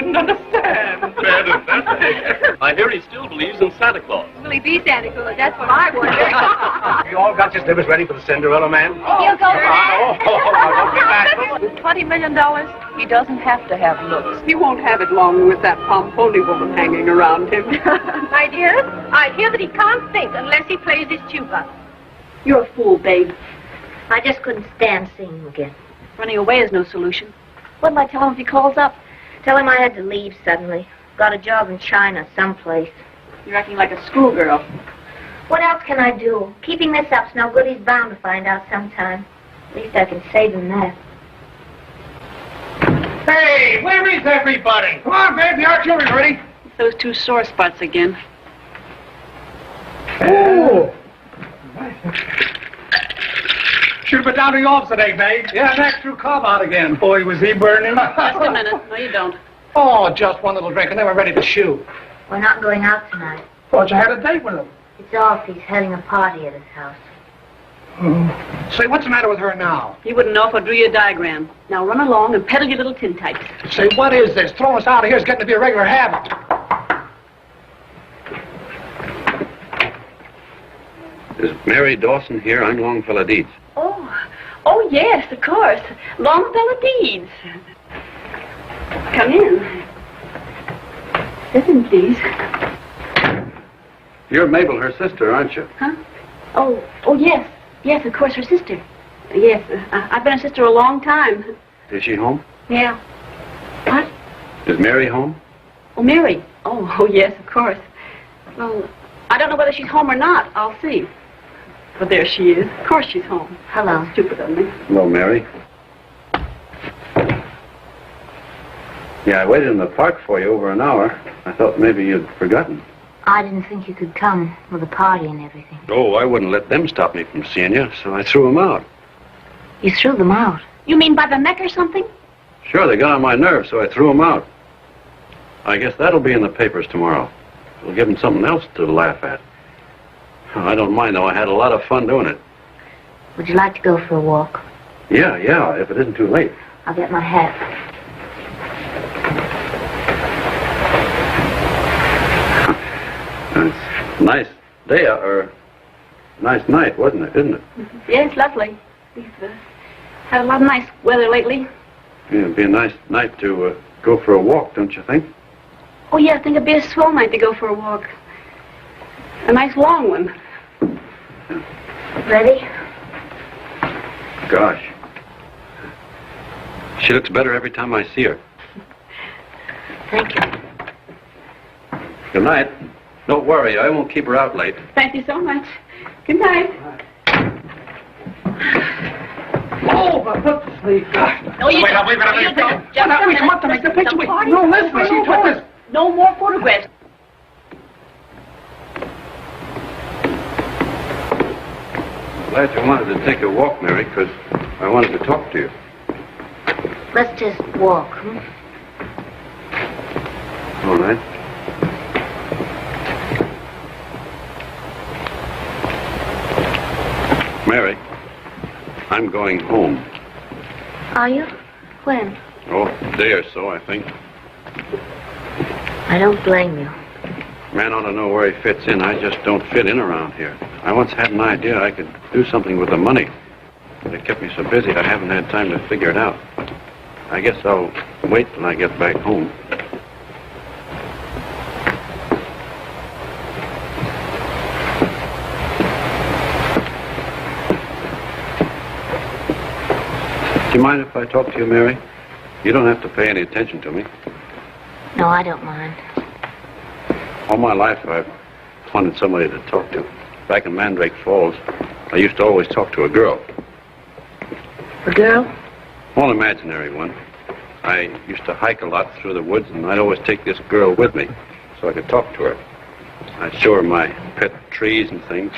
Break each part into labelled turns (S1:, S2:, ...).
S1: wouldn't understand.
S2: Fantastic. I hear he still believes in Santa Claus.
S3: Will he be Santa Claus? That's what I wonder.
S1: You all got your slippers ready for the Cinderella man?
S3: He'll go back.
S1: Don't be bashful.
S4: With $20 million, he doesn't have to have looks.
S5: He won't have it long with that Pomponi woman hanging around him.
S3: My dear, I hear that he can't think unless he plays his tuba.
S4: You're a fool, babe.
S6: I just couldn't stand seeing him again.
S4: Running away is no solution. What'll I tell him if he calls up?
S6: Tell him I had to leave suddenly. Got a job in China, someplace.
S4: You're acting like a schoolgirl.
S6: What else can I do? Keeping this up's no good. He's bound to find out sometime. At least I can save him that.
S1: Hey, where is everybody? Come on, babe, the artillery's ready.
S4: Those two sore spots again.
S1: Oh. Should have been down to the office today, babe. Yeah, Max threw Cobb out again. Boy, was he burning.
S4: Just a minute. No, you don't.
S1: Oh, just one little drink, and then we're ready to shoot.
S6: We're not going out tonight.
S1: Thought you had a date with him.
S6: It's off. He's having a party at his house.
S1: Say, what's the matter with her now?
S4: You wouldn't know if I drew you a diagram. Now run along and peddle your little tintypes.
S1: Say, what is this? Throwing us out of here is getting to be a regular habit.
S7: Is Mary Dawson here? I'm Longfellow Deeds.
S4: Oh, yes, of course. Longfellow Deeds. Come in. Sit in, please.
S7: You're Mabel, her sister, aren't you?
S4: Huh? Oh, yes. Yes, of course, her sister. Yes, I've been a sister a long time.
S7: Is she home?
S4: Yeah. What?
S7: Is Mary home?
S4: Oh, Mary. Oh, yes, of course. Well, I don't know whether she's home or not. I'll see. But there she is. Of course she's home.
S6: Hello.
S4: Stupid of me.
S7: Hello, Mary. Yeah, I waited in the park for you over an hour. I thought maybe you'd forgotten.
S6: I didn't think you could come with a party and everything.
S7: Oh, I wouldn't let them stop me from seeing you, so I threw them out.
S6: You threw them out?
S4: You mean by the neck or something?
S7: Sure, they got on my nerves, so I threw them out. I guess that'll be in the papers tomorrow. It'll give them something else to laugh at. I don't mind, though. I had a lot of fun doing it.
S6: Would you like to go for a walk?
S7: Yeah, if it isn't too late.
S6: I'll get my hat.
S7: It's a nice day, or nice night, wasn't it, isn't it?
S4: Yes, lovely. We've had a lot of nice weather lately.
S7: Yeah, it'd be a nice night to go for a walk, don't you think?
S4: Oh, yeah, I think it'd be a swell night to go for a walk. A nice long one.
S6: Ready?
S7: Gosh. She looks better every time I see her.
S6: Thank you.
S7: Good night. Don't worry, I won't keep her out late.
S4: Thank you so much. Good night.
S1: Oh, my foot to sleep.
S4: No, you
S1: Wait,
S4: don't.
S1: wait,
S4: No, you don't. Just a
S1: Wait, come up to
S4: minute.
S1: make the picture.
S4: The
S1: Wait,
S4: party
S1: no,
S4: is
S1: listen,
S4: over.
S1: she took this.
S4: No more photographs.
S7: Glad you wanted to take a walk, Mary, because I wanted to talk to you.
S6: Let's just walk, hmm?
S7: All right. Mary, I'm going home.
S6: Are you? When?
S7: Oh, a day or so, I think.
S6: I don't blame you.
S7: Man ought to know where he fits in. I just don't fit in around here. I once had an idea I could do something with the money. But it kept me so busy I haven't had time to figure it out. I guess I'll wait till I get back home. Do you mind if I talk to you, Mary? You don't have to pay any attention to me.
S6: No, I don't mind.
S7: All my life, I've wanted somebody to talk to. Back in Mandrake Falls, I used to always talk to a girl.
S6: A girl?
S7: An imaginary one. I used to hike a lot through the woods, and I'd always take this girl with me so I could talk to her. I'd show her my pet trees and things.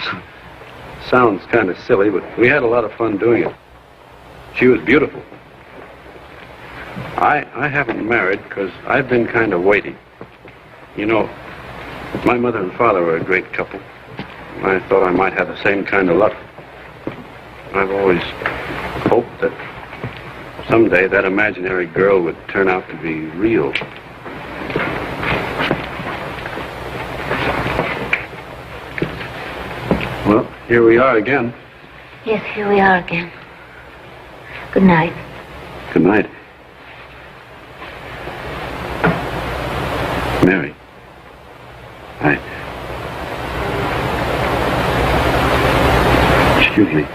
S7: Sounds kind of silly, but we had a lot of fun doing it. She was beautiful. I haven't married because I've been kind of weighty. You know, my mother and father were a great couple. I thought I might have the same kind of luck. I've always hoped that someday that imaginary girl would turn out to be real. Well, here we are again.
S6: Yes, here we are again. Good night.
S7: Good night. Mary. Excuse me.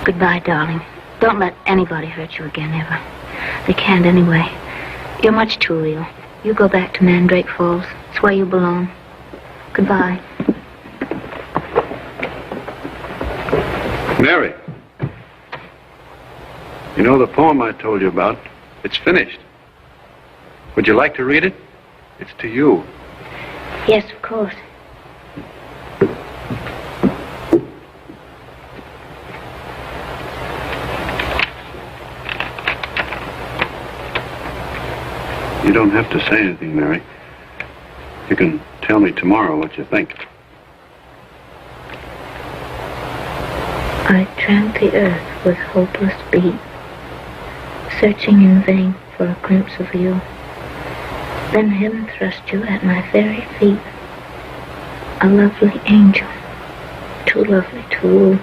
S6: Goodbye, darling. Don't let anybody hurt you again, ever. They can't anyway. You're much too real. You go back to Mandrake Falls. It's where you belong. Goodbye.
S7: Mary. You know the poem I told you about? It's finished. Would you like to read it? It's to you.
S6: Yes, of course.
S7: You don't have to say anything, Mary. You can tell me tomorrow what you think.
S6: I tramped the earth with hopeless beat, searching in vain for a glimpse of you. Then heaven thrust you at my very feet, a lovely angel, too lovely to woo.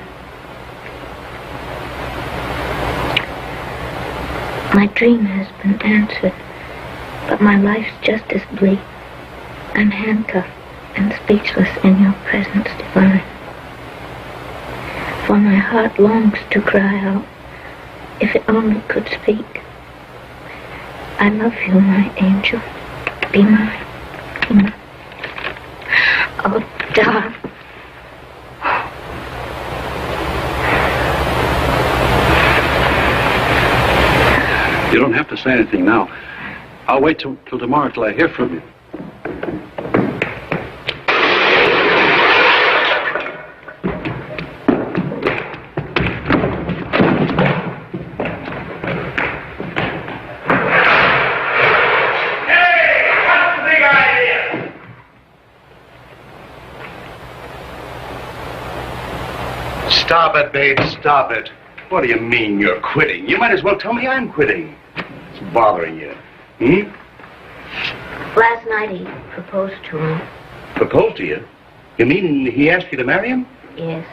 S6: My dream has been answered, but my life's just as bleak. I'm handcuffed and speechless in your presence divine. For my heart longs to cry out, if it only could speak. I love you, my angel. Be mine. Be mine. Oh, darling.
S7: You don't have to say anything now. I'll wait till tomorrow till I hear from you.
S8: Stop it, babe, stop it. What do you mean you're quitting? You might as well tell me I'm quitting. It's bothering you.
S6: Last night he proposed to me.
S8: Proposed to you? You mean he asked you to marry him?
S6: Yes.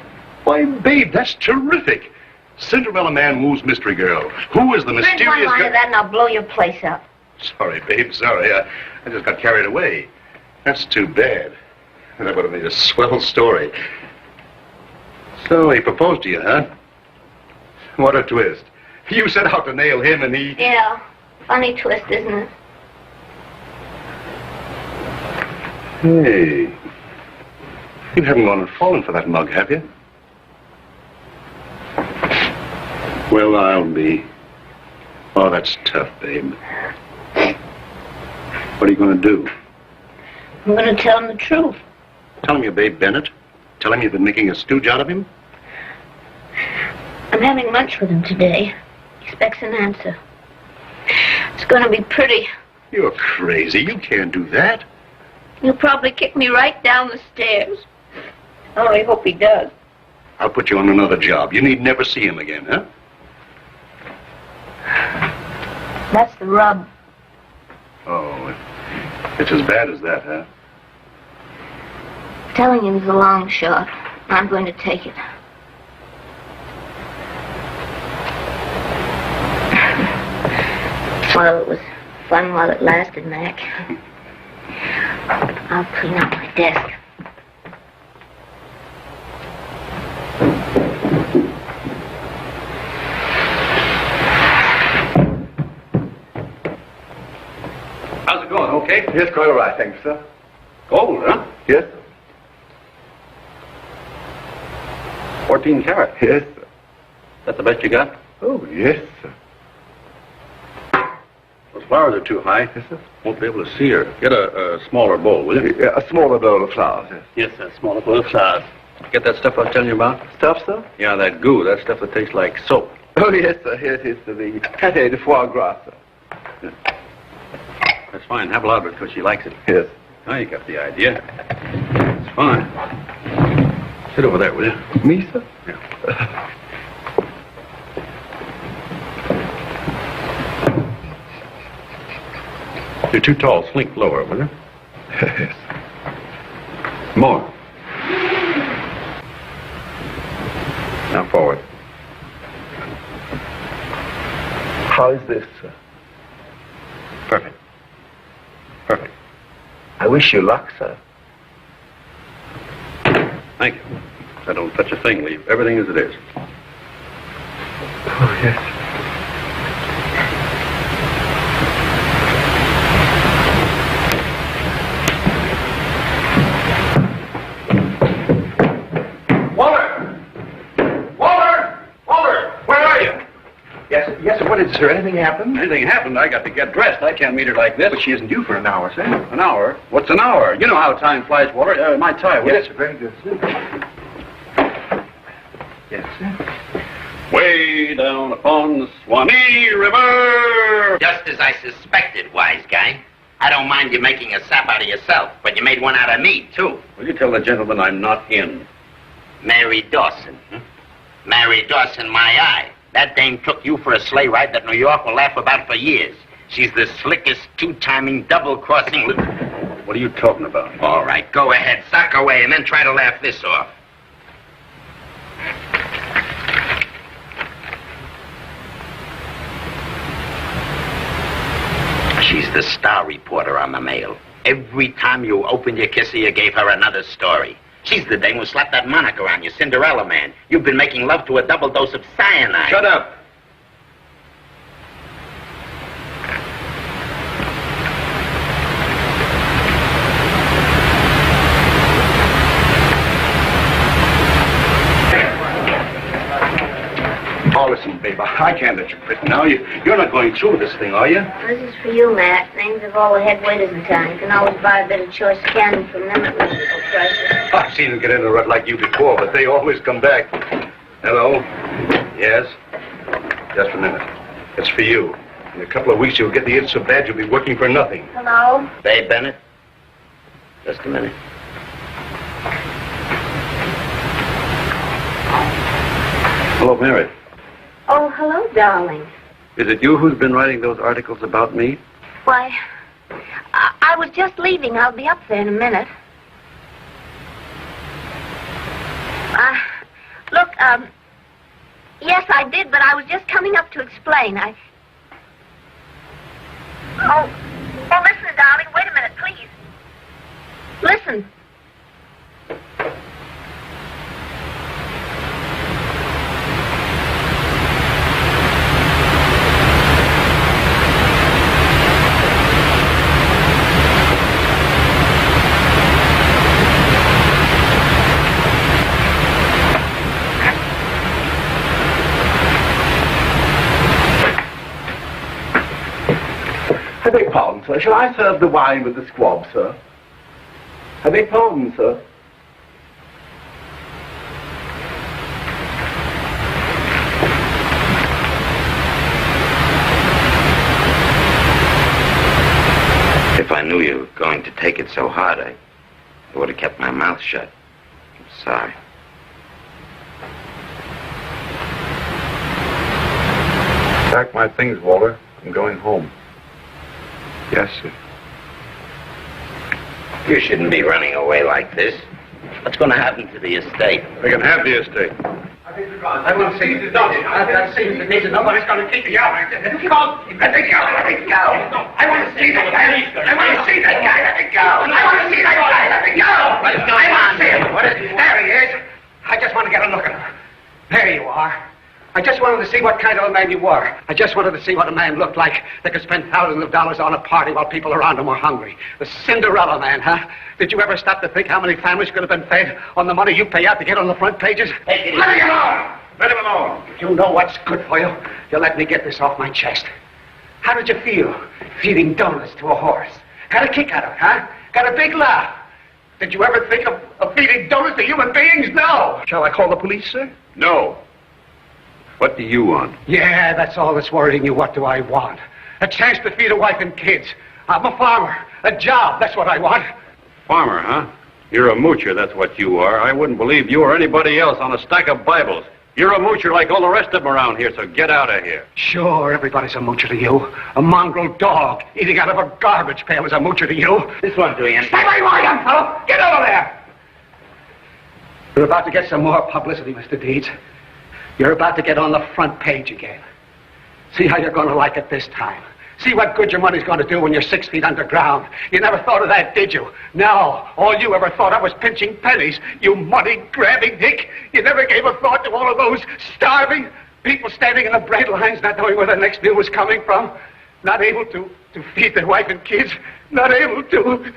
S8: Why, babe, that's terrific. Cinderella man woos mystery girl. Who is the
S6: Print
S8: mysterious
S6: one line
S8: girl?
S6: of that and I'll blow your place up.
S8: Sorry, babe, sorry. I just got carried away. That's too bad. That would have made a swell story. So he proposed to you, huh? What a twist. You set out to nail him and he...
S6: Yeah. Funny twist, isn't it?
S8: Hey. You haven't gone and fallen for that mug, have you? Well, I'll be. Oh, that's tough, babe. What are you going to do?
S6: I'm going to tell him the truth.
S8: Tell him you're Babe Bennett? Tell him you've been making a stooge out of him?
S6: I'm having lunch with him today. He expects an answer. It's going to be pretty.
S8: You're crazy. You can't do that.
S6: He'll probably kick me right down the stairs. I only hope he does.
S8: I'll put you on another job. You need never see him again, huh?
S6: That's the rub.
S8: Oh, it's as bad as that, huh?
S6: Telling him is a long shot. I'm going to take it. Well, it was fun while it lasted, Mac. I'll clean out my desk.
S7: How's it going? Okay?
S8: Yes, quite all right, thank you, sir.
S7: Gold, huh?
S8: Yes,
S7: 14 karat.
S8: yes, sir.
S7: That the best you got?
S8: Oh, yes, sir.
S7: Those flowers are too high.
S8: Yes, sir.
S7: Won't be able to see her. Get a smaller bowl, will you?
S8: Yeah, a smaller bowl of flowers, yes.
S7: Yes, sir. Smaller bowl of flowers. Get that stuff I was telling you about?
S8: Stuff, sir?
S7: Yeah, that goo. That stuff that tastes like soap.
S8: Oh, yes, sir. Yes, it's the pâté de foie gras, sir.
S7: That's fine. Have a lot of it because she likes it.
S8: Yes.
S7: Now you got the idea. It's fine. Sit over there, will you?
S8: Me, sir?
S7: Yeah. You're too tall. Slink lower, will you?
S8: Yes.
S7: More. Now forward.
S9: How is this, sir?
S7: Perfect. Perfect.
S9: I wish you luck, sir.
S7: Thank you. I don't touch a thing. Leave everything as it is.
S9: Oh, yes.
S8: Yes, sir. What is it, sir? Anything happened?
S7: Anything happened, I got to get dressed. I can't meet her like this.
S8: But she isn't due for an hour, sir.
S7: An hour? What's an hour? You know how time flies, Walter. My tie, will
S8: Yes,
S7: you?
S8: sir. Very good, sir. Yes, sir.
S7: Way down upon the Swanee River.
S10: Just as I suspected, wise guy. I don't mind you making a sap out of yourself, but you made one out of me, too.
S7: Will you tell the gentleman I'm not in?
S10: Mary Dawson. Mary Dawson, my eye. That dame took you for a sleigh ride that New York will laugh about for years. She's the slickest, two-timing, double-crossing...
S7: What are you talking about?
S10: All right, go ahead, sock away, and then try to laugh this off. She's the star reporter on the Mail. Every time you opened your kisser, you gave her another story. She's the dame who slapped that moniker on you, Cinderella Man. You've been making love to a double dose of cyanide.
S7: Shut up.
S8: Oh, listen, babe, I can't let you quit now. You're not going through with this thing, are you?
S6: This is for you, Matt. Names of all the head waiters in town. You can always buy a bit of choice candy from them at reasonable prices.
S8: I've seen them get in a rut like you before, but they always come back. Hello? Yes? Just a minute. It's for you. In a couple of weeks, you'll get the itch so bad you'll be working for nothing.
S6: Hello?
S10: Babe Bennett? Just a minute.
S7: Hello, Mary.
S6: Oh, hello, darling.
S7: Is it you who's been writing those articles about me?
S6: Why, I was just leaving. I'll be up there in a minute. Look, yes, I did, but I was just coming up to explain. Oh, listen, darling, wait a minute, please. Listen.
S9: I beg pardon, sir. Shall I serve the wine with the squab, sir? I beg pardon, sir.
S10: If I knew you were going to take it so hard, I would have kept my mouth shut. I'm sorry.
S7: Pack my things, Walter. I'm going home.
S8: Yes, sir.
S10: You shouldn't be running away like this. What's going to happen to the estate?
S7: They can have the estate.
S1: I will see the doctor. I've seen the case. Nobody's going to keep me out. Let me go. Let me go. Let me go. I want to see that guy. I want to see that guy. Let me go. I want to see that guy. Let me go. I want to see him. What is it? There he is. I just want to get a look at him. There you are. I just wanted to see what kind of a man you were. I just wanted to see what a man looked like that could spend thousands of dollars on a party while people around him were hungry. The Cinderella man, huh? Did you ever stop to think how many families could have been fed on the money you pay out to get on the front pages? Let him alone! Let him alone! If you know what's good for you, you'll let me get this off my chest. How did you feel feeding donuts to a horse? Got a kick out of it, huh? Got a big laugh. Did you ever think of feeding donuts to human beings? No!
S8: Shall I call the police, sir?
S7: No. What do you want?
S1: Yeah, that's all that's worrying you. What do I want? A chance to feed a wife and kids. I'm a farmer. A job, that's what I want.
S7: Farmer, huh? You're a moocher, that's what you are. I wouldn't believe you or anybody else on a stack of Bibles. You're a moocher like all the rest of them around here, so get out of here.
S1: Sure, everybody's a moocher to you. A mongrel dog eating out of a garbage pail is a moocher to you.
S10: This won't do you any
S1: Stay where you are, young fellow! Get over there! You're about to get some more publicity, Mr. Deeds. You're about to get on the front page again. See how you're going to like it this time. See what good your money's going to do when you're 6 feet underground. You never thought of that, did you? No. All you ever thought of was pinching pennies. You money-grabbing dick. You never gave a thought to all of those starving people standing in the bread lines, not knowing where the next meal was coming from. Not able to feed their wife and kids. Not able to...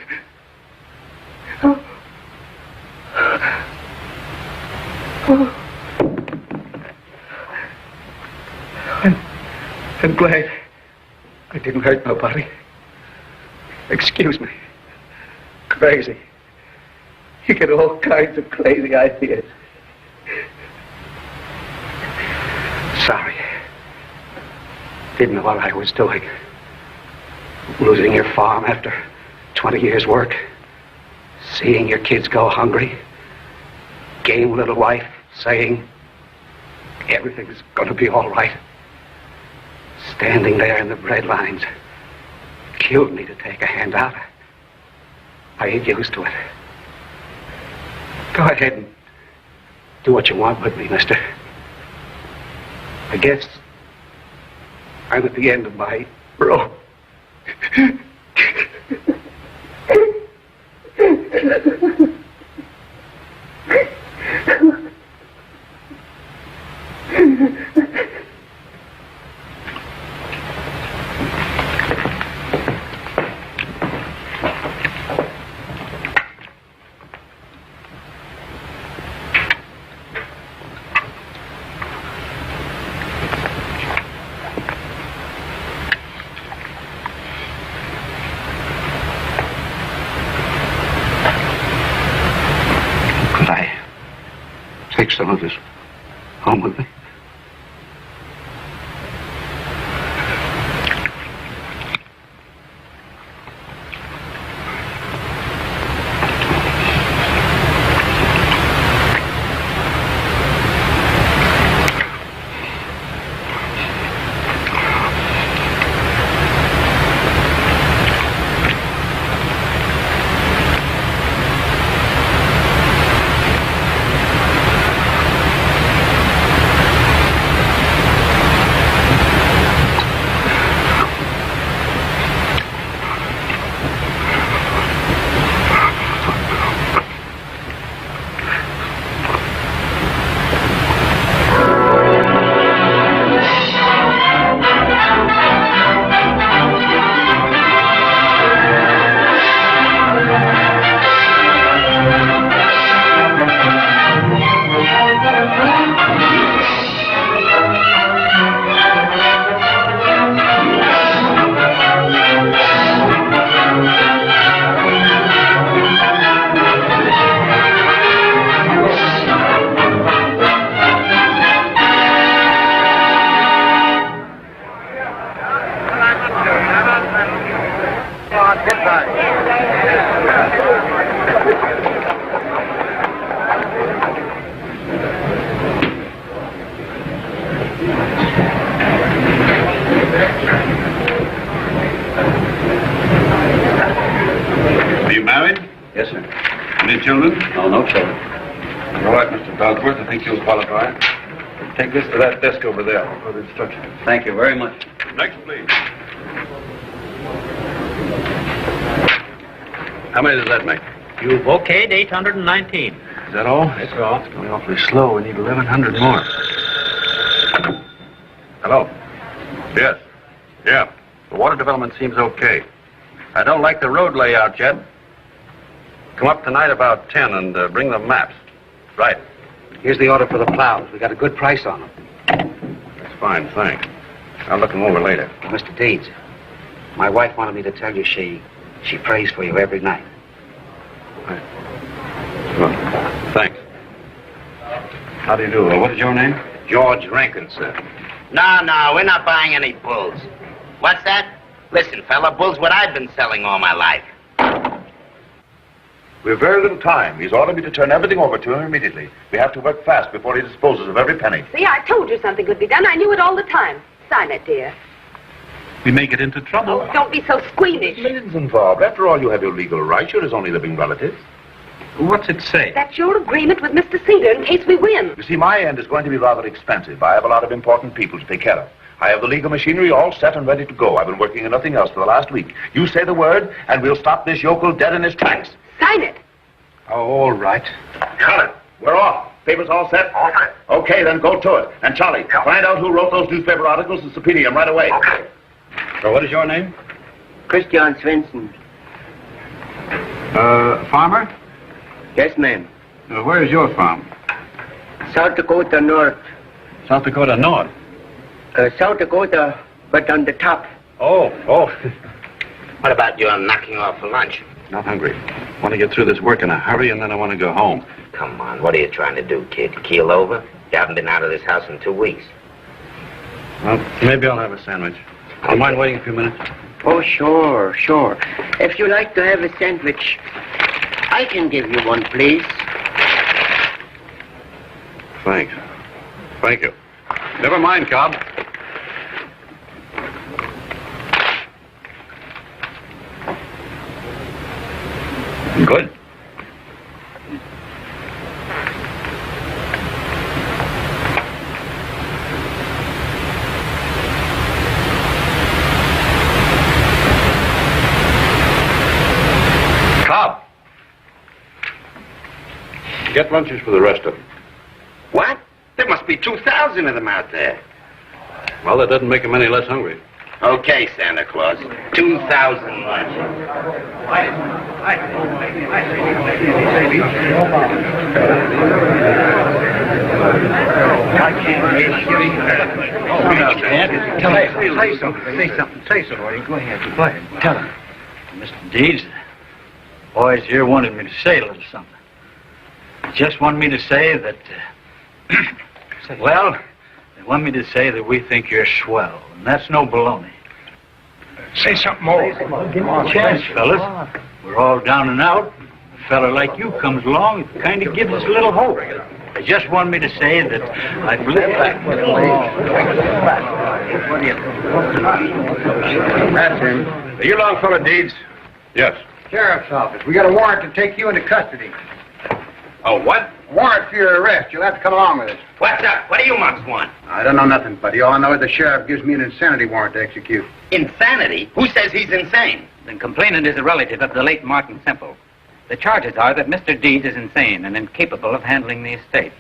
S1: I'm glad I didn't hurt nobody. Excuse me. Crazy. You get all kinds of crazy ideas. Sorry. Didn't know what I was doing. Losing your farm after 20 years' work. Seeing your kids go hungry. Game little wife saying everything's going to be all right. Standing there in the bread lines. Killed me to take a hand out. I ain't used to it. Go ahead and do what you want with me, mister. I guess I'm at the end of my rope. Take some of this home with me.
S7: Are you married?
S9: Yes, sir.
S7: Any children?
S9: No, no children.
S7: All right, Mr. Dogsworth, I think you'll qualify. Take this to that desk over there for the instructions.
S9: Thank you very much.
S7: Next, please. How many does that make?
S11: You've okayed 819.
S7: Is that all?
S11: That's all.
S7: It's going awfully slow. We need 1,100 more. Hello? Yes. Yeah. The water development seems okay. I don't like the road layout yet. Come up tonight about 10 and bring the maps. Right.
S1: Here's the order for the plows. We got a good price on them.
S7: That's fine, thanks. I'll look them over later.
S1: Mr. Deeds, my wife wanted me to tell you she prays for you every night.
S7: Well, thanks. How do you do? What is your name?
S10: George Rankin, sir. No, we're not buying any bulls. What's that? Listen, fella, bull's what I've been selling all my life.
S8: We've very little time. He's ordered me to turn everything over to him immediately. We have to work fast before he disposes of every penny.
S3: See, I told you something could be done. I knew it all the time. Sign it, dear.
S8: We may get into trouble.
S3: Oh, don't be so squeamish.
S8: Millions involved. After all, you have your legal rights. You're his only living relative.
S7: What's it say?
S3: That's your agreement with Mr. Cedar in case we win.
S9: You see, my end is going to be rather expensive. I have a lot of important people to take care of. I have the legal machinery all set and ready to go. I've been working on nothing else for the last week. You say the word, and we'll stop this yokel dead in his tracks.
S3: Sign it.
S9: Oh, all right. Got it. We're off. Papers all set? All set. Okay, then go to it. And Charlie, find out who wrote those newspaper articles and subpoena him right away. Okay.
S7: So what is your name?
S12: Christian Svensson.
S7: Farmer?
S12: Yes, ma'am.
S7: Where is your farm?
S12: South Dakota North.
S7: South Dakota North.
S12: South Dakota, but on the top.
S7: Oh.
S10: What about you knocking off for lunch?
S7: Not hungry. Want to get through this work in a hurry, and then I want to go home.
S10: Come on, what are you trying to do, kid? Keel over? You haven't been out of this house in 2 weeks.
S7: Well, maybe I'll have a sandwich. Do you mind waiting a few minutes?
S12: Oh, sure. If you like to have a sandwich, I can give you one, please.
S7: Thanks. Thank you. Never mind, Cobb. Good. Cobb. Get lunches for the rest of them.
S10: What? There must be 2,000 of them out there.
S7: Well, that doesn't make them any less hungry.
S10: Okay, Santa Claus. 2,000 lunches.
S11: Say something. Go ahead. Tell him. Mr. Deeds, the boys here wanted me to say a little something. They just want me to say that, well, they want me to say that we think you're swell, and that's no baloney.
S1: Say something more.
S11: Give me a chance, fellas. We're all down and out. A fella like you comes along, it kind of gives us a little hope. They just want me to say that I believe
S1: That's him. Are you Longfellow Deeds?
S7: Yes.
S1: Sheriff's office. We got a warrant to take you into custody.
S7: Oh, what?
S1: Warrant for your arrest. You'll have to come along with us.
S10: What's up? What do you monks want?
S1: I don't know nothing, buddy. All I know is the sheriff gives me an insanity warrant to execute.
S10: Insanity? Who says he's insane?
S13: The complainant is a relative of the late Martin Semple. The charges are that Mr. Deeds is insane and incapable of handling the estate.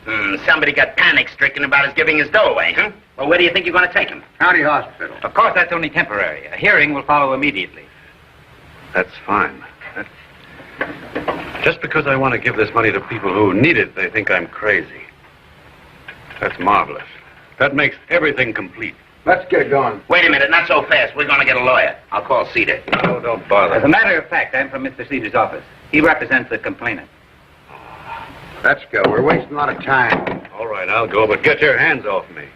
S10: Somebody got panic-stricken about his giving his dough away, huh? Well, where do you think you're going to take him?
S1: County hospital.
S13: Of course, that's only temporary. A hearing will follow immediately.
S7: That's fine. Just because I want to give this money to people who need it, they think I'm crazy. That's marvelous. That makes everything complete.
S1: Let's get going.
S10: Wait a minute, not so fast. We're going to get a lawyer. I'll call Cedar.
S7: No, don't bother.
S13: As a matter of fact, I'm from Mr. Cedar's office. He represents the complainant.
S1: Let's go. We're wasting a lot of time.
S7: All right, I'll go, but get your hands off me.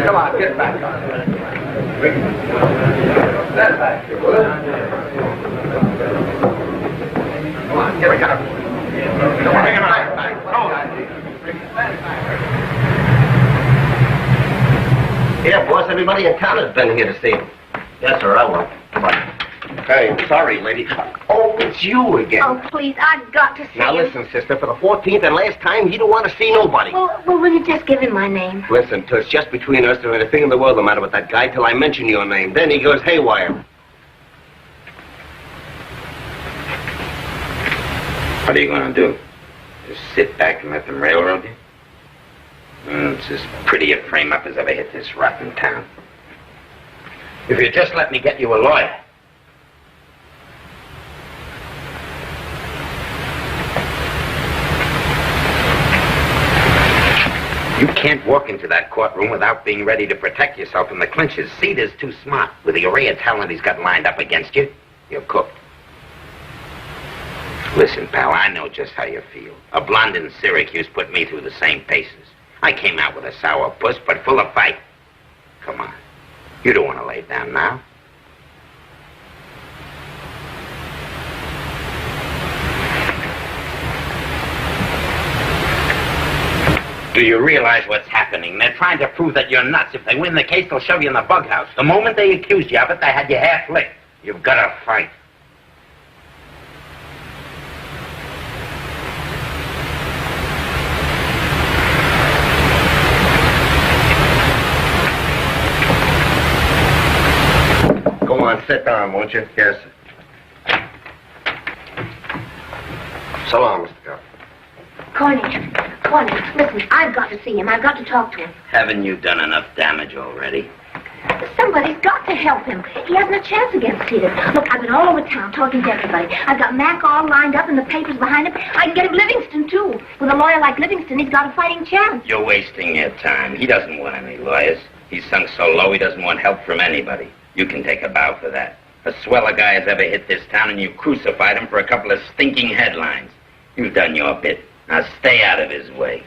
S1: Come on, get back on. That's back. Come on, get back on. Come on, bring him out.
S10: Yeah, boss, everybody in town has been here to see him. Yes, sir, I will. Come on. Hey, sorry, lady. Oh, it's you again.
S6: Oh, please, I've got to see
S10: Now,
S6: him.
S10: listen, sister, for the 14th and last time, he don't want to see nobody.
S6: Well, will you just give him my name?
S10: Listen, it's just between us. There ain't a thing in the world the matter with that guy till I mention your name. Then he goes haywire. What are you going to do? Just sit back and let them railroad you? It's as pretty a frame-up as ever hit this rotten town. If you just let me get you a lawyer. You can't walk into that courtroom without being ready to protect yourself from the clinches. Cedar's too smart. With the array of talent he's got lined up against you, you're cooked. Listen, pal, I know just how you feel. A blonde in Syracuse put me through the same paces. I came out with a sour puss, but full of fight. Come on. You don't want to lay down now. Do you realize what's happening? They're trying to prove that you're nuts. If they win the case, they'll shove you in the bughouse. The moment they accused you of it, they had you half licked. You've got to fight.
S8: Go on, sit down, won't you? Yes. So long, Mr. Carter.
S6: Corny, listen, I've got to see him. I've got to talk to him.
S10: Haven't you done enough damage already?
S6: Somebody's got to help him. He hasn't a chance against Peter. Look, I've been all over town talking to everybody. I've got Mac all lined up and the papers behind him. I can get him Livingston, too. With a lawyer like Livingston, he's got a fighting chance.
S10: You're wasting your time. He doesn't want any lawyers. He's sunk so low he doesn't want help from anybody. You can take a bow for that. A sweller guy has ever hit this town, and you crucified him for a couple of stinking headlines. You've done your bit. Now stay out of his way.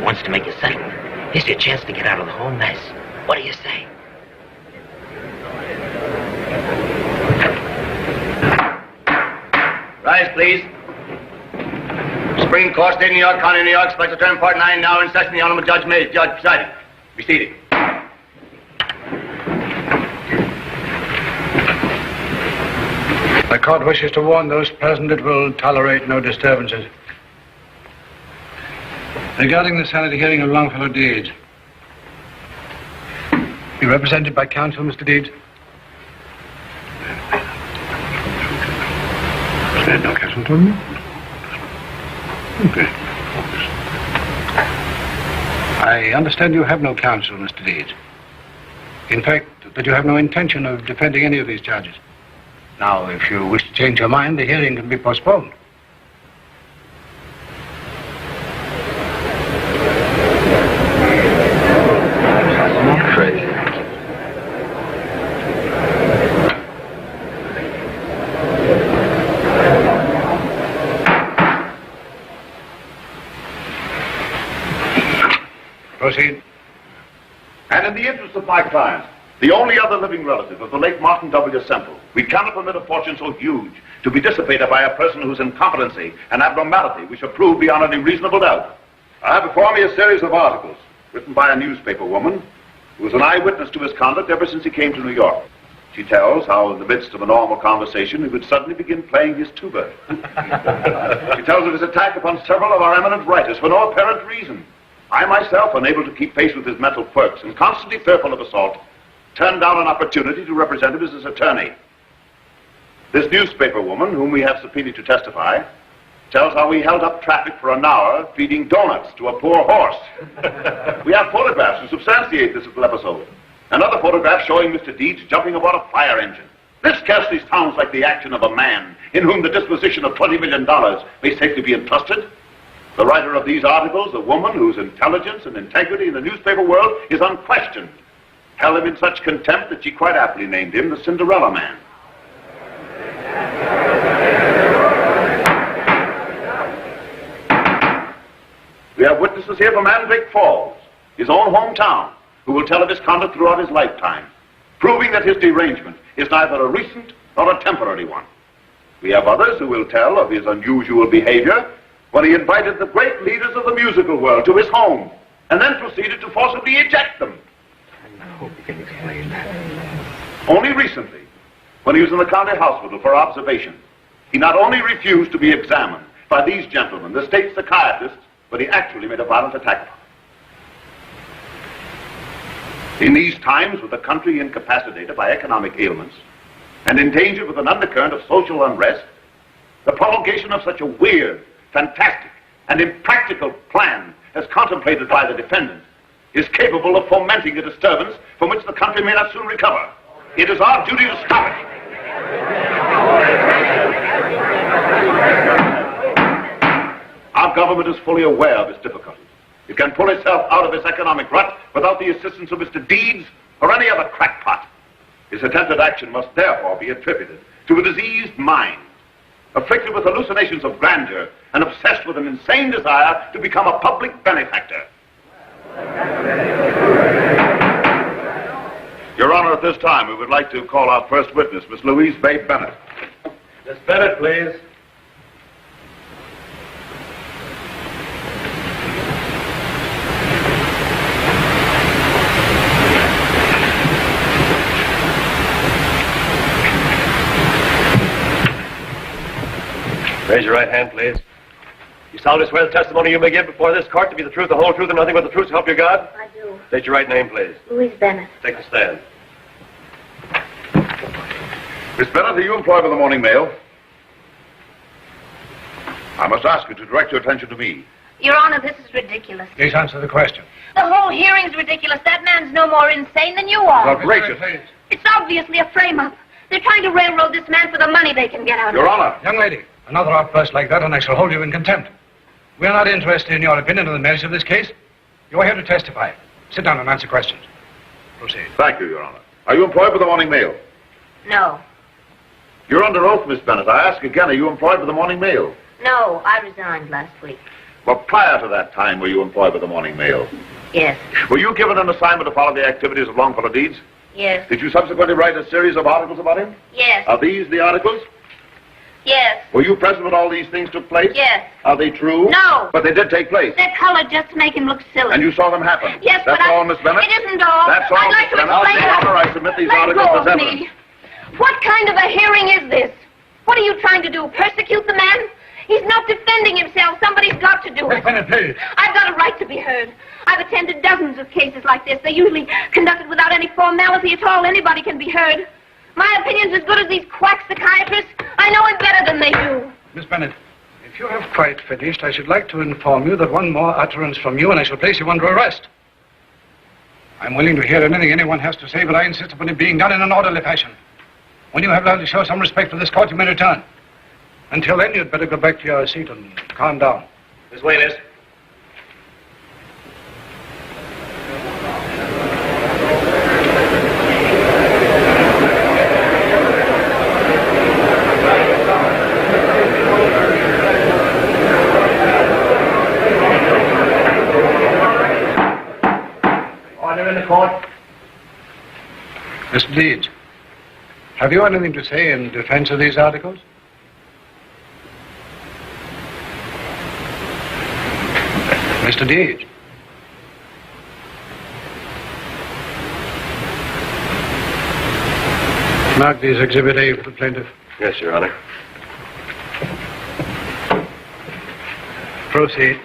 S10: Wants to make a settlement. Here's your chance to get out of the whole mess. What do you say?
S1: Rise, please. Supreme Court, State of New York, County of New York, Special Term, Part 9, now in session. The Honorable Judge Mays, Judge presiding. Be seated.
S14: The court wishes to warn those present it will tolerate no disturbances. Regarding the Senate hearing of Longfellow Deeds, you represented by counsel, Mr. Deeds? No counsel to me? Okay. I understand you have no counsel, Mr. Deeds. In fact, that you have no intention of defending any of these charges. Now, if you wish to change your mind, the hearing can be postponed. Proceed.
S9: And in the interest of my client, the only other living relative of the late Martin W. Semple, we cannot permit a fortune so huge to be dissipated by a person whose incompetency and abnormality we shall prove beyond any reasonable doubt. I have before me a series of articles written by a newspaper woman who was an eyewitness to his conduct ever since he came to New York. She tells how in the midst of a normal conversation he would suddenly begin playing his tuba. She tells of his attack upon several of our eminent writers for no apparent reason. I myself, unable to keep pace with his mental quirks and constantly fearful of assault, turned down an opportunity to represent him as his attorney. This newspaper woman, whom we have subpoenaed to testify, tells how he held up traffic for an hour feeding donuts to a poor horse. We have photographs to substantiate this little episode. Another photograph showing Mr. Deeds jumping aboard a fire engine. This scarcely sounds like the action of a man in whom the disposition of $20 million may safely be entrusted. The writer of these articles, a woman whose intelligence and integrity in the newspaper world is unquestioned, held him in such contempt that she quite aptly named him the Cinderella Man. We have witnesses here from Mandrake Falls, his own hometown, who will tell of his conduct throughout his lifetime, proving that his derangement is neither a recent nor a temporary one. We have others who will tell of his unusual behavior when he invited the great leaders of the musical world to his home and then proceeded to forcibly eject them.
S14: I hope you can explain that.
S9: Only recently, when he was in the county hospital for observation, he not only refused to be examined by these gentlemen, the state psychiatrists, but he actually made a violent attack upon them. In these times, with the country incapacitated by economic ailments and endangered with an undercurrent of social unrest, the promulgation of such a weird, fantastic, and impractical plan as contemplated by the defendant is capable of fomenting a disturbance from which the country may not soon recover. It is our duty to stop it. Our government is fully aware of its difficulties. It can pull itself out of its economic rut without the assistance of Mr. Deeds or any other crackpot. Its attempted action must therefore be attributed to a diseased mind, afflicted with hallucinations of grandeur and obsessed with an insane desire to become a public benefactor. Your Honor, at this time, we would like to call our first witness, Miss Louise Bay Bennett.
S2: Miss Bennett, please. Raise your right hand, please. You solemnly swear the testimony you may give before this court to be the truth, the whole truth, and nothing but the truth, so help you God?
S6: I do.
S2: State your right name, please.
S6: Louise Bennett.
S2: Take the stand.
S9: Miss Bennett, are you employed by the morning mail? I must ask you to direct your attention to me.
S3: Your Honor, this is ridiculous.
S14: Please answer the question.
S3: The whole hearing's ridiculous. That man's no more insane than you are.
S9: Outrageous.
S3: It's obviously a frame-up. They're trying to railroad this man for the money they can get out of him.
S9: Your Honor.
S14: Young lady, another outburst like that and I shall hold you in contempt. We are not interested in your opinion of the merits of this case. You are here to testify. Sit down and answer questions. Proceed.
S9: Thank you, Your Honor. Are you employed by the morning mail?
S3: No.
S9: You're under oath, Miss Bennett. I ask again, are you employed by the morning mail?
S3: No, I resigned last week.
S9: Well, prior to that time, were you employed by the morning mail?
S3: Yes.
S9: Were you given an assignment to follow the activities of Longfellow Deeds?
S3: Yes.
S9: Did you subsequently write a series of articles about him?
S3: Yes.
S9: Are these the articles?
S3: Yes.
S9: Were you present when all these things took place?
S3: Yes.
S9: Are they true?
S3: No.
S9: But they did take place.
S3: They're colored just to make him look silly.
S9: And you saw them happen?
S3: Yes,
S9: That's
S3: but
S9: all, Miss Bennett?
S3: It isn't all.
S9: That's all,
S3: I'd like
S9: Miss
S3: to
S9: Bennett.
S3: explain.
S9: Your Honor, I submit these
S3: Let
S9: articles
S3: go
S9: as
S3: of
S9: evidence.
S3: me. What kind of a hearing is this? What are you trying to do? Persecute the man? He's not defending himself. Somebody's got to do it.
S14: Miss Bennett, please.
S3: I've got a right to be heard. I've attended dozens of cases like this. They're usually conducted without any formality at all. Anybody can be heard. My opinion's as good as these quack psychiatrists. I know him better than they do.
S14: Miss Bennett, if you have quite finished, I should like to inform you that one more utterance from you and I shall place you under arrest. I'm willing to hear anything anyone has to say, but I insist upon it being done in an orderly fashion. When you have learned to show some respect for this court, you may return. Until then, you'd better go back to your seat and calm down.
S2: This way, miss.
S1: Order in the court.
S14: Mr. Deeds, have you anything to say in defense of these articles? Mr. Deeds. Mark these Exhibit A for the plaintiff.
S2: Yes, Your Honor.
S14: Proceed.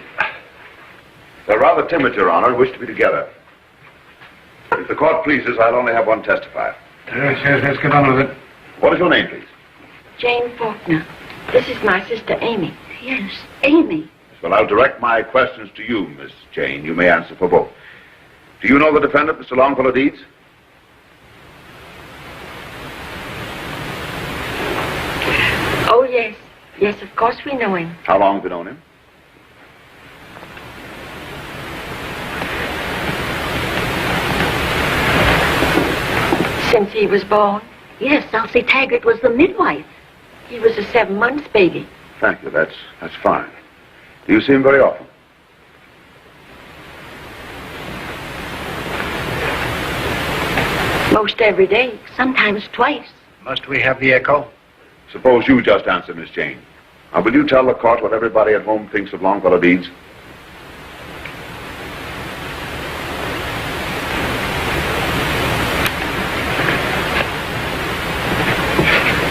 S9: They're rather timid, Your Honor, and wish to be together. If the court pleases, I'll only have one testify.
S14: Yes, let's get on with it.
S9: What is your name, please?
S4: Jane Faulkner. This is my sister, Amy. Yes, Amy.
S9: Well, I'll direct my questions to you, Miss Jane. You may answer for both. Do you know the defendant, Mr. Longfellow Deeds?
S4: Oh, yes. Yes, of course we know him.
S9: How long have you known him?
S4: Since he was born. Yes, Elsie Taggart was the midwife. He was a 7 months baby.
S9: Thank you. That's fine. Do you see him very often?
S4: Most every day, sometimes twice.
S14: Must we have the echo?
S9: Suppose you just answer, Miss Jane. Now, will you tell the court what everybody at home thinks of Longfellow Deeds?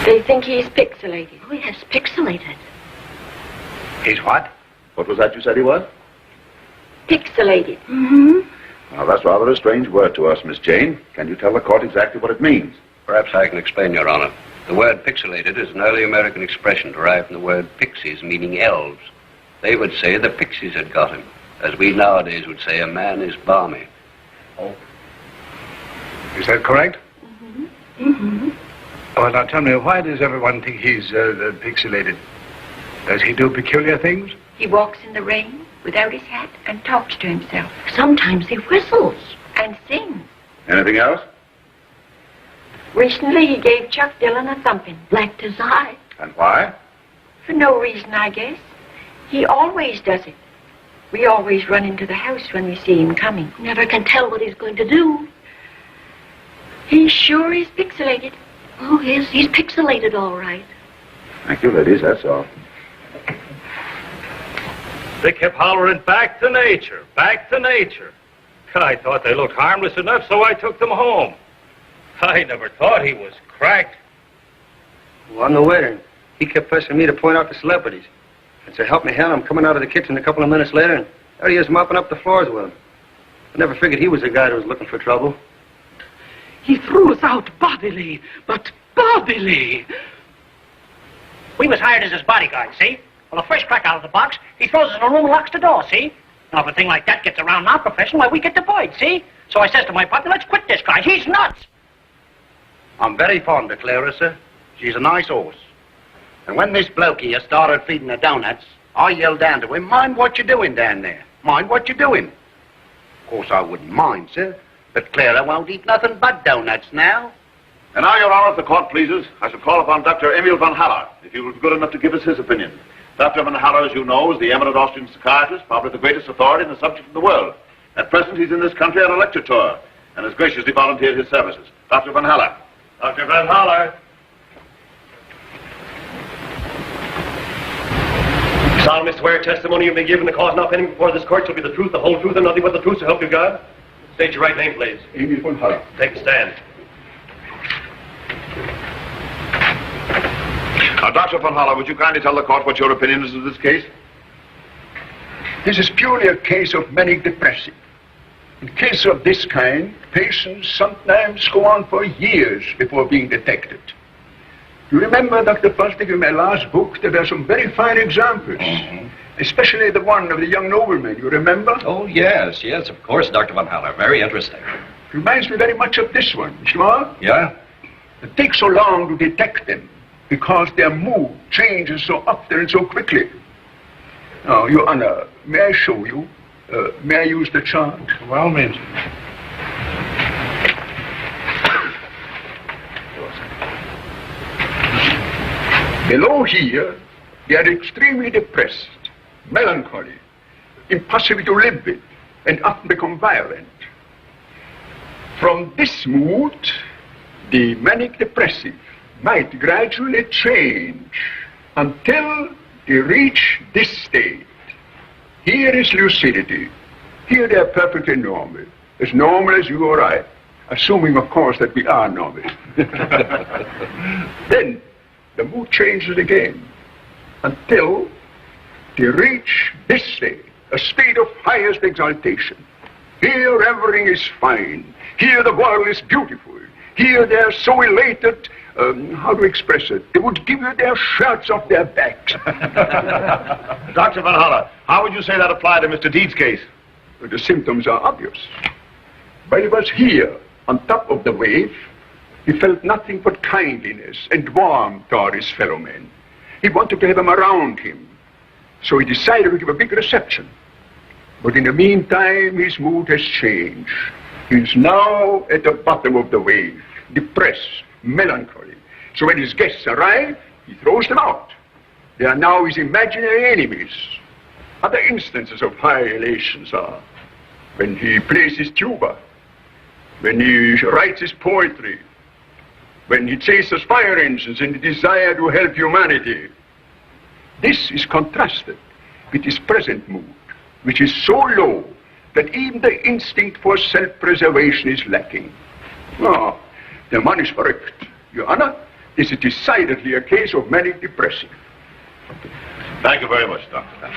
S12: They think he's pixelated.
S6: Oh, yes, pixelated.
S14: He's what?
S9: What was that you said he was?
S12: Pixelated.
S6: Mm-hmm.
S9: Now, that's rather a strange word to us, Miss Jane. Can you tell the court exactly what it means?
S7: Perhaps I can explain, Your Honor. The word pixelated is an early American expression derived from the word pixies, meaning elves. They would say the pixies had got him, as we nowadays would say a man is balmy.
S14: Oh. Is that correct?
S6: Mm-hmm. Mm-hmm.
S14: Well, now tell me, why does everyone think he's pixelated? Does he do peculiar things?
S12: He walks in the rain without his hat and talks to himself.
S6: Sometimes he whistles.
S12: And sings.
S9: Anything else?
S12: Recently, he gave Chuck Dillon a thumping.
S6: Blacked his eye.
S9: And why?
S12: For no reason, I guess. He always does it. We always run into the house when we see him coming.
S6: Never can tell what he's going to do.
S12: He sure is pixelated.
S6: Oh, yes, he's pixelated all right.
S9: Thank you, ladies, that's all.
S2: They kept hollering, back to nature, back to nature. I thought they looked harmless enough, so I took them home. I never thought he was cracked.
S15: Well, I'm the waiter. He kept pressing me to point out the celebrities. And so help me hell, I'm coming out of the kitchen a couple of minutes later, and there he is mopping up the floors with him. I never figured he was the guy that was looking for trouble.
S16: He threw us out bodily, but bodily.
S17: We was hired as his bodyguard, see? Well, the first crack out of the box, he throws us in a room and locks the door, see? Now, if a thing like that gets around in our profession, why, we get devoid, see? So I says to my partner, let's quit this guy. He's nuts.
S10: I'm very fond of Clara, sir. She's a nice horse. And when this bloke here started feeding her donuts, I yelled down to him, mind what you're doing down there. Mind what you're doing. Of course, I wouldn't mind, sir. But Clara won't eat nothing but donuts now.
S9: And now, Your Honor, if the court pleases, I shall call upon Dr. Emil von Haller, if he will be good enough to give us his opinion. Dr. von Haller, as you know, is the eminent Austrian psychiatrist, probably the greatest authority in the subject in the world. At present, he's in this country on a lecture tour, and has graciously volunteered his services. Dr. von Haller. Dr. von Haller.
S2: Solemnly swear testimony you may give in the cause now pending before this court shall be the truth, the whole truth, and nothing but the truth, so help you God. State your right name, please.
S9: Emil von Haller.
S2: Take a stand.
S9: Now, Dr. von Haller, would you kindly tell the court what your opinion is of this case?
S18: This is purely a case of manic depressive. In cases of this kind, patients sometimes go on for years before being detected. You remember, Dr. Fosdick, in my last book, there are some very fine examples. Especially the one of the young nobleman, you remember?
S19: Oh, yes, of course, Dr. von Haller. Very interesting.
S18: Reminds me very much of this one, sure?
S19: Yeah?
S18: It takes so long to detect them because their mood changes so often and so quickly. Now, Your Honor, may I show you? May I use the chart?
S14: Well, means.
S18: Below here, they are extremely depressed, melancholy, impossible to live with, and often become violent. From this mood, the manic depressive might gradually change until they reach this state. Here is lucidity. Here they are perfectly normal as you or I, assuming, of course, that we are normal. Then the mood changes again until they reach this state, a state of highest exaltation. Here everything is fine. Here the world is beautiful. Here they are so elated, how to express it? They would give you their shirts off their backs.
S9: Dr. von Haller, how would you say that applied to Mr. Deeds' case?
S18: The symptoms are obvious. While he was here, on top of the wave, he felt nothing but kindliness and warmth toward his fellow men. He wanted to have them around him, so he decided to give a big reception. But in the meantime, his mood has changed. He's now at the bottom of the wave, depressed, melancholy. So when his guests arrive, he throws them out. They are now his imaginary enemies. Other instances of high elations are when he plays his tuba, when he writes his poetry, when he chases fire engines in the desire to help humanity. This is contrasted with his present mood, which is so low that even the instinct for self-preservation is lacking. Oh, the man is correct, Your Honor. This is decidedly a case of manic depression.
S9: Thank you very much, Doctor.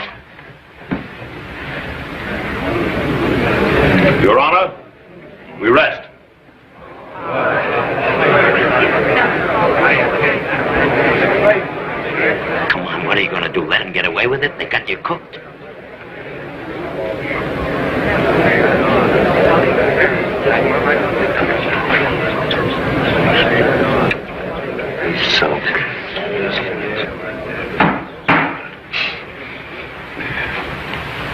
S9: Your Honor, we rest.
S10: Come on, what are you going to do? Let him get away with it? They got you cooked. So.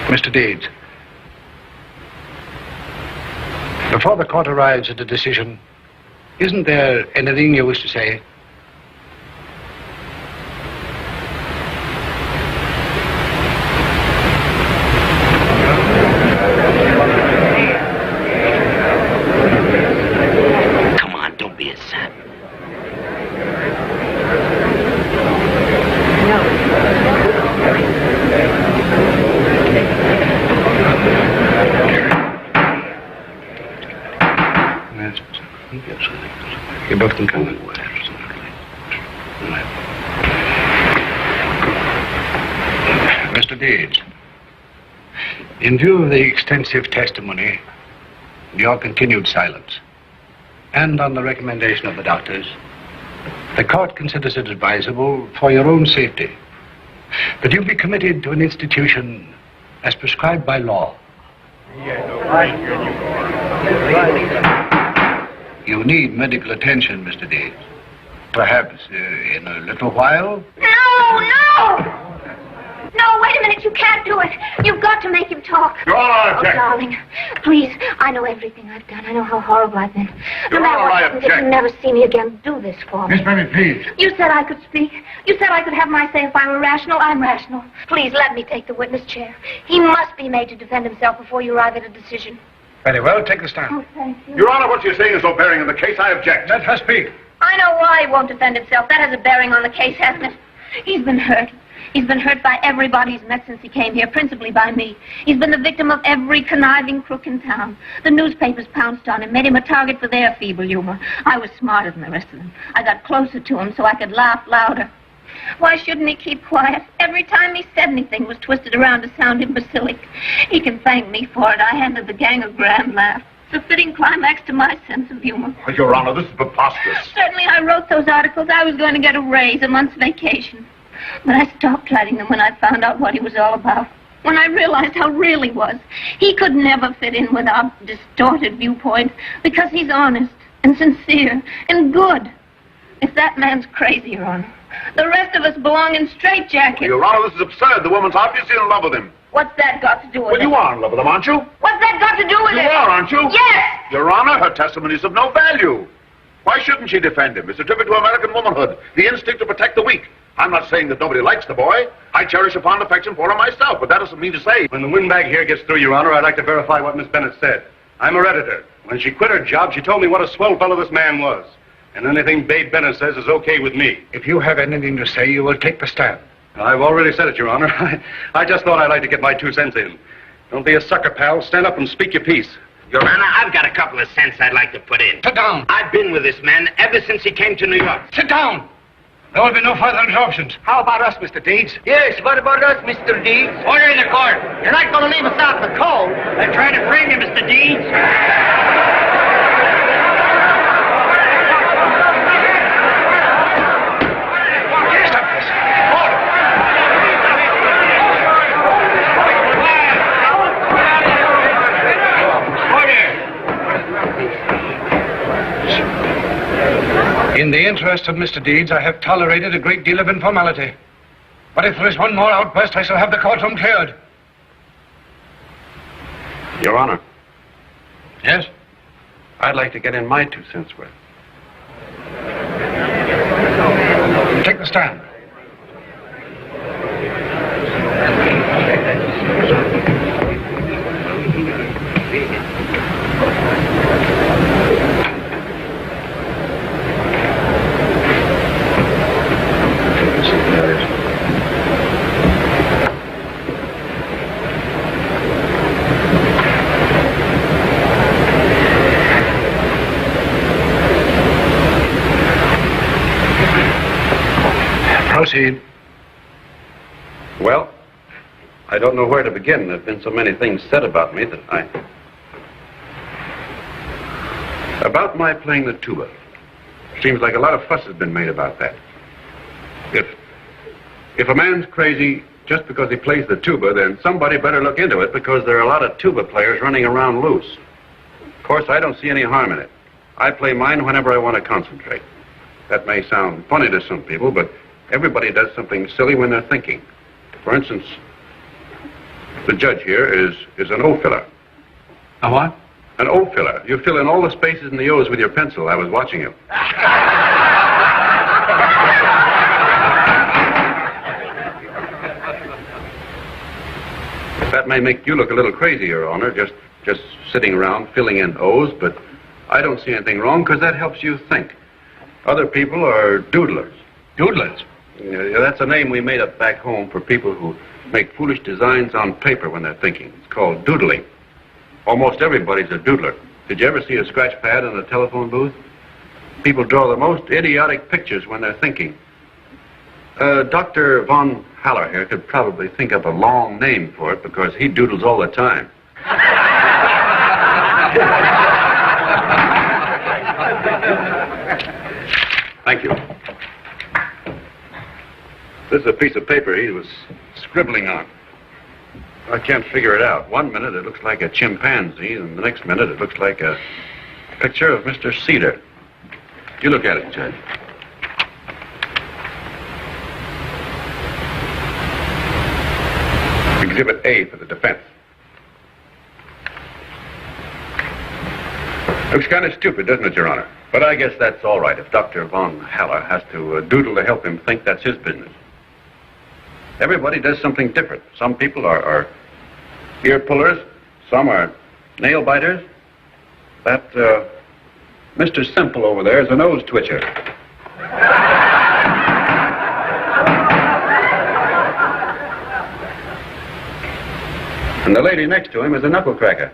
S14: Mr. Deeds, before the court arrives at a decision, isn't there anything you wish to say?
S10: Come on, don't be a sap.
S14: You both can come. Mr. Deeds, in view of the extensive testimony, your continued silence, and on the recommendation of the doctors, the court considers it advisable for your own safety that you be committed to an institution as prescribed by law. You need medical attention, Mr. Deeds. Perhaps in a little while?
S3: No! No, wait a minute. You can't do it. You've got to make him talk.
S9: Your Honor, I object.
S3: Darling, please. I know everything I've done. I know how horrible I've been.
S9: Your
S3: No matter
S9: Honor,
S3: what
S9: I
S3: happens, if
S9: object.
S3: you never see me again, do this for me.
S14: Miss Benny, please.
S3: You said I could speak. You said I could have my say if I were rational. I'm rational. Please, let me take the witness chair. He must be made to defend himself before you arrive at a decision.
S14: Very well, take the stand.
S3: Oh, thank you.
S9: Your Honor, what you're saying is no bearing on the case. I object.
S14: Let her speak.
S3: I know why he won't defend himself. That has a bearing on the case, hasn't it? He's been hurt. He's been hurt by everybody he's met since he came here, principally by me. He's been the victim of every conniving crook in town. The newspapers pounced on him, made him a target for their feeble humor. I was smarter than the rest of them. I got closer to him so I could laugh louder. Why shouldn't he keep quiet? Every time he said anything was twisted around to sound imbecilic. He can thank me for it. I handed the gang a grand laugh. It's a fitting climax to my sense of humor.
S9: Oh, Your Honor, this is preposterous.
S3: Certainly I wrote those articles. I was going to get a raise, a month's vacation. But I stopped writing them when I found out what he was all about. When I realized how real he was. He could never fit in with our distorted viewpoint because he's honest and sincere and good. If that man's crazy, Your Honor, the rest of us belong in straitjackets.
S9: Your Honor, this is absurd. The woman's obviously in love with him.
S3: What's that got to do with
S9: Well,
S3: it?
S9: you are in love with him, aren't you?
S3: What's that got to do with it?
S9: You are, aren't you?
S3: Yes!
S9: Your Honor, her testimony is of no value. Why shouldn't she defend him? It's a tribute to American womanhood, the instinct to protect the weak. I'm not saying that nobody likes the boy. I cherish a fond affection for him myself, but that doesn't mean to say...
S15: When the windbag here gets through, Your Honor, I'd like to verify what Miss Bennett said. I'm her editor. When she quit her job, she told me what a swell fellow this man was. And anything Babe Bennett says is okay with me.
S14: If you have anything to say, you will take the stand.
S15: I've already said it, Your Honor. I just thought I'd like to get my 2 cents in. Don't be a sucker, pal. Stand up and speak your piece.
S10: Your Honor, I've got a couple of cents I'd like to put in.
S14: Sit down.
S10: I've been with this man ever since he came to New York.
S14: Sit down. There will be no further interruptions. How about us, Mr. Deeds?
S12: Yes, what about us, Mr. Deeds?
S17: Order in the court. You're not going to leave us out in the cold. They're trying to frame you, Mr. Deeds.
S14: In the interest of Mr. Deeds, I have tolerated a great deal of informality. But if there is one more outburst, I shall have the courtroom cleared.
S7: Your Honor.
S14: Yes?
S7: I'd like to get in my 2 cents worth.
S14: Take the stand. Proceed.
S7: Well, I don't know where to begin. There have been so many things said about me that About my playing the tuba. Seems like a lot of fuss has been made about that. If a man's crazy just because he plays the tuba, then somebody better look into it, because there are a lot of tuba players running around loose. Of course, I don't see any harm in it. I play mine whenever I want to concentrate. That may sound funny to some people, but everybody does something silly when they're thinking. For instance, the judge here is an O filler.
S14: A what?
S7: An O filler. You fill in all the spaces in the O's with your pencil. I was watching you. That may make you look a little crazy, Your Honor, just sitting around filling in O's, but I don't see anything wrong, because that helps you think. Other people are doodlers.
S14: Doodlers?
S7: Yeah, that's a name we made up back home for people who make foolish designs on paper when they're thinking. It's called doodling. Almost everybody's a doodler. Did you ever see a scratch pad in a telephone booth? People draw the most idiotic pictures when they're thinking. Dr. Von Haller here could probably think up a long name for it, because he doodles all the time. Thank you. This is a piece of paper he was scribbling on. I can't figure it out. One minute it looks like a chimpanzee, and the next minute it looks like a picture of Mr. Cedar. You look at it, Judge. Exhibit A for the defense. Looks kind of stupid, doesn't it, Your Honor? But I guess that's all right. If Dr. Von Haller has to doodle to help him think, that's his business. Everybody does something different. Some people are ear pullers. Some are nail biters. That Mr. Simple over there is a nose twitcher. And the lady next to him is a knuckle cracker.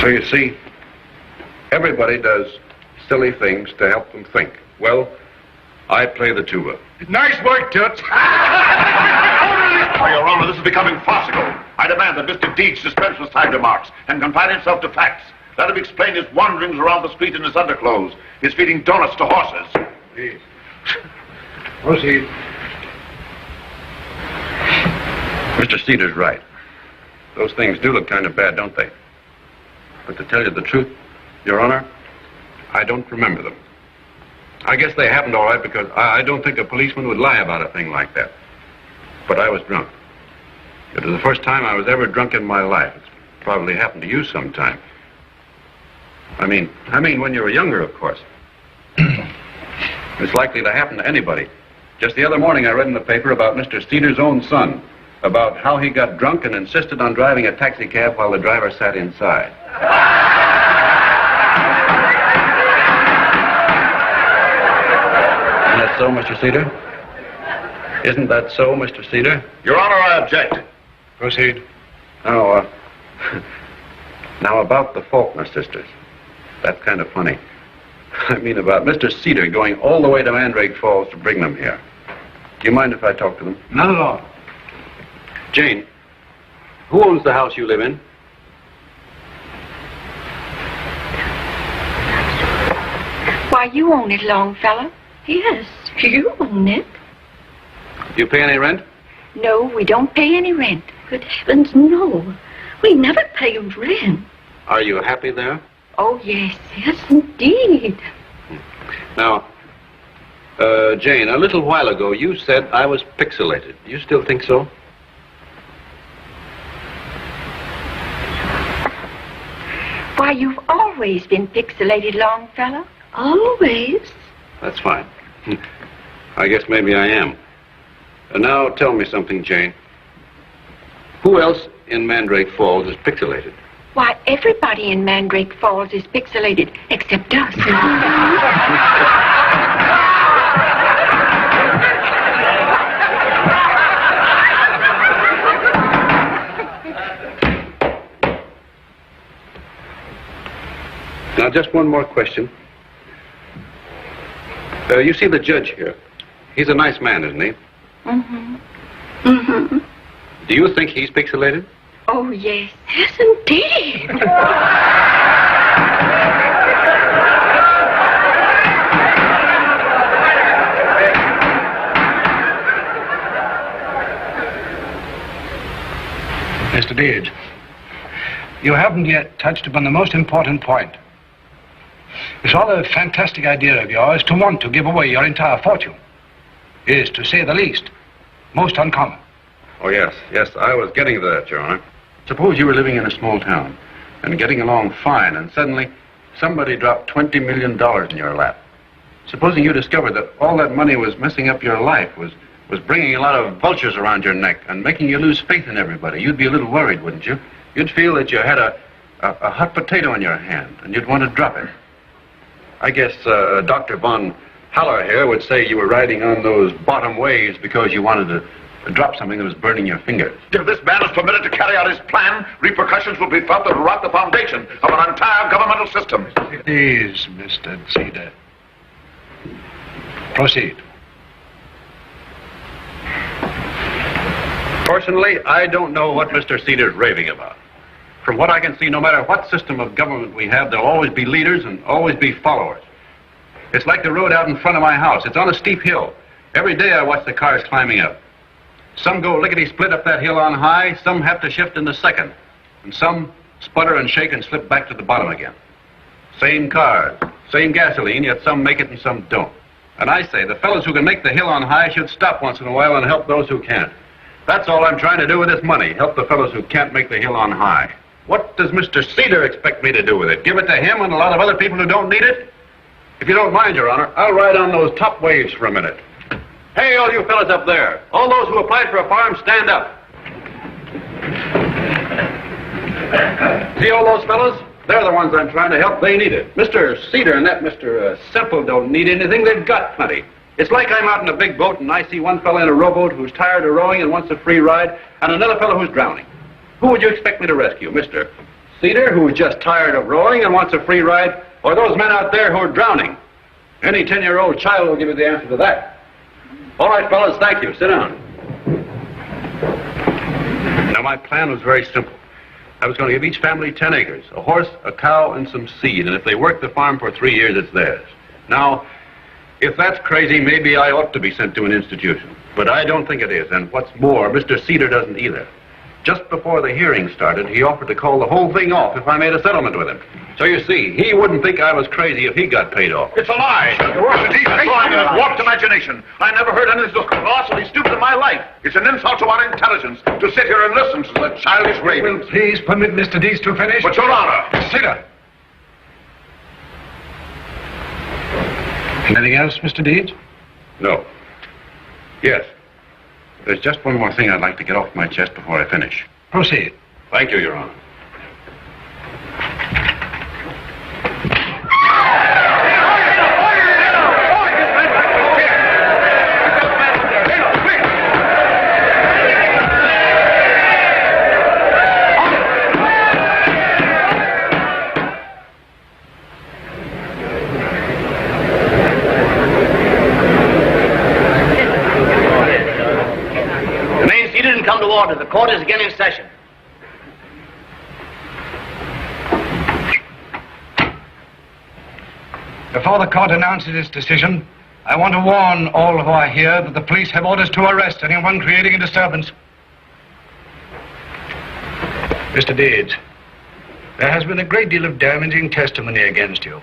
S7: So you see, everybody does silly things to help them think. Well, I play the tuba.
S9: Nice work, Toots. Oh, Your Honor, this is becoming farcical. I demand that Mr. Deeds dispense with side remarks and confine himself to facts. Let him explain his wanderings around the street in his underclothes, his feeding donuts to horses.
S14: Please. Proceed.
S7: Mr. Cedar's right. Those things do look kind of bad, don't they? But to tell you the truth, Your Honor, I don't remember them. I guess they happened all right, because I don't think a policeman would lie about a thing like that. But I was drunk. It was the first time I was ever drunk in my life. It's probably happened to you sometime. I mean, when you were younger, of course. It's likely to happen to anybody. Just the other morning, I read in the paper about Mr. Cedar's own son, about how he got drunk and insisted on driving a taxi cab while the driver sat inside. Isn't that so, Mr. Cedar? Isn't that so, Mr. Cedar?
S9: Your Honor, I object.
S14: Proceed.
S7: Now, now about the Faulkner sisters. That's kind of funny. I mean about Mr. Cedar going all the way to Mandrake Falls to bring them here. Do you mind if I talk to them?
S14: Not at all.
S7: Jane, who owns the house you live in?
S20: Why, you own it, Longfellow. Yes, you own it.
S7: Do you pay any rent?
S20: No, we don't pay any rent. Good heavens, no. We never paid rent.
S7: Are you happy there?
S20: Oh, yes, indeed.
S7: Now, Jane, a little while ago you said I was pixelated. Do you still think so?
S20: Why, you've always been pixelated, Longfellow. Always.
S7: That's fine. I guess maybe I am. And now tell me something, Jane. Who else in Mandrake Falls is pixelated?
S20: Why, everybody in Mandrake Falls is pixelated, except us.
S7: Now, just one more question. You see the judge here. He's a nice man, isn't he?
S20: Mm-hmm. Mm-hmm.
S7: Do you think he speaks a lady?
S20: Oh, yes. Yes, indeed.
S14: Mr. Deeds, you haven't yet touched upon the most important point. It's all a fantastic idea of yours to want to give away your entire fortune. Is, to say the least, most uncommon.
S7: Oh, yes. Yes, I was getting to that, Your Honor. Suppose you were living in a small town and getting along fine, and suddenly somebody dropped $20 million in your lap. Supposing you discovered that all that money was messing up your life, was bringing a lot of vultures around your neck and making you lose faith in everybody. You'd be a little worried, wouldn't you? You'd feel that you had a hot potato in your hand, and you'd want to drop it. I guess Dr. Von Haller here would say you were riding on those bottom waves because you wanted to drop something that was burning your fingers.
S9: If this man is permitted to carry out his plan, repercussions will be felt that will rock the foundation of an entire governmental system.
S14: Please, Mr. Cedar. Proceed.
S7: Personally, I don't know what Mr. Cedar's raving about. From what I can see, no matter what system of government we have, there'll always be leaders and always be followers. It's like the road out in front of my house. It's on a steep hill. Every day I watch the cars climbing up. Some go lickety-split up that hill on high, some have to shift in the second, and some sputter and shake and slip back to the bottom again. Same cars, same gasoline, yet some make it and some don't. And I say, the fellows who can make the hill on high should stop once in a while and help those who can't. That's all I'm trying to do with this money, help the fellows who can't make the hill on high. What does Mr. Cedar expect me to do with it? Give it to him and a lot of other people who don't need it? If you don't mind, Your Honor, I'll ride on those top waves for a minute. Hey, all you fellas up there. All those who applied for a farm, stand up. See all those fellas? They're the ones I'm trying to help. They need it. Mr. Cedar and that Mr. Semple don't need anything. They've got plenty. It's like I'm out in a big boat and I see one fella in a rowboat who's tired of rowing and wants a free ride, and another fellow who's drowning. Who would you expect me to rescue? Mr. Cedar, who's just tired of rowing and wants a free ride, or those men out there who are drowning? Any 10-year-old child will give you the answer to that. All right, fellas, thank you. Sit down. Now, my plan was very simple. I was going to give each family 10 acres, a horse, a cow, and some seed, and if they work the farm for 3 years, it's theirs. Now, if that's crazy, maybe I ought to be sent to an institution. But I don't think it is, and what's more, Mr. Cedar doesn't either. Just before the hearing started, he offered to call the whole thing off if I made a settlement with him. So you see, he wouldn't think I was crazy if he got paid off.
S9: It's a lie. The worst of these lying in his warped imagination. I never heard anything so colossally stupid in my life. It's an insult to our intelligence to sit here and listen to the childish ravings.
S14: Will please permit Mr. Deeds to finish?
S9: But, Your Honor.
S14: Consider. Anything else, Mr. Deeds?
S7: No. Yes. There's just one more thing I'd like to get off my chest before I finish.
S14: Proceed.
S7: Thank you, Your Honor.
S17: The court is again in session.
S14: Before the court announces its decision, I want to warn all who are here that the police have orders to arrest anyone creating a disturbance. Mr. Deeds, there has been a great deal of damaging testimony against you.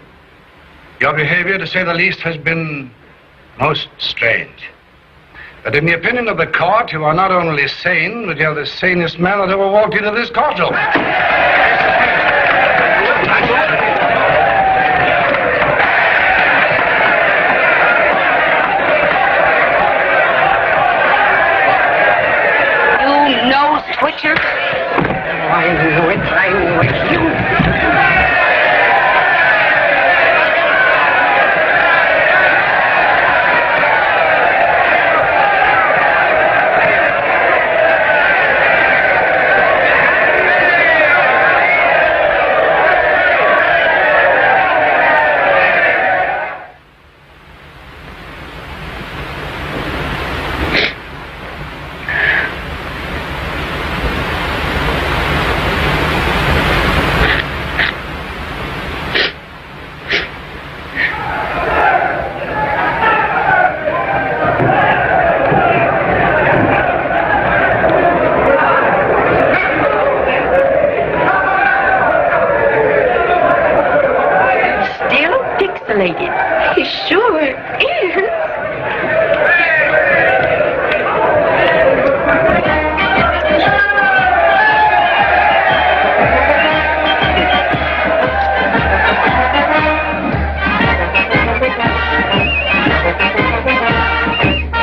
S14: Your behavior, to say the least, has been most strange. But in the opinion of the court, you are not only sane, but you're the sanest man that ever walked into this courtroom.